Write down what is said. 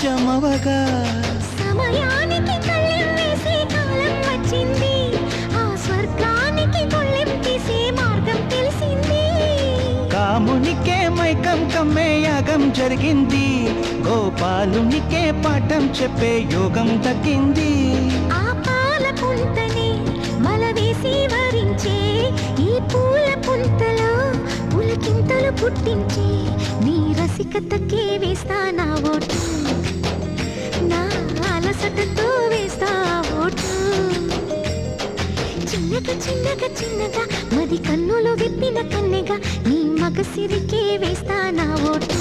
జమవగా సమయానికి కళ్ళెం వేసే కాలం వచ్చింది, ఆ స్వర్గానికి కొళ్ళెం తీసే మార్గం తెలిసింది. కామునికే మైకం కమ్మే యాగం జరిగింది, గోపాలునికే పాఠం చెప్పే యోగం దక్కింది. ఆ పాల పుంతని మలవేసి వరించే ఈ పూల పుంతలో పులకింతలు పుట్టించే నీ రసికతకే వేస్తా నా ఓటు, నా అలసటతో వేస్తా ఓటు. చిన్నగా చిన్నగా చిన్నగా మది కన్నులు విప్పిన కన్నెగా నీ మగసిరికే వేస్తా నా ఓటు.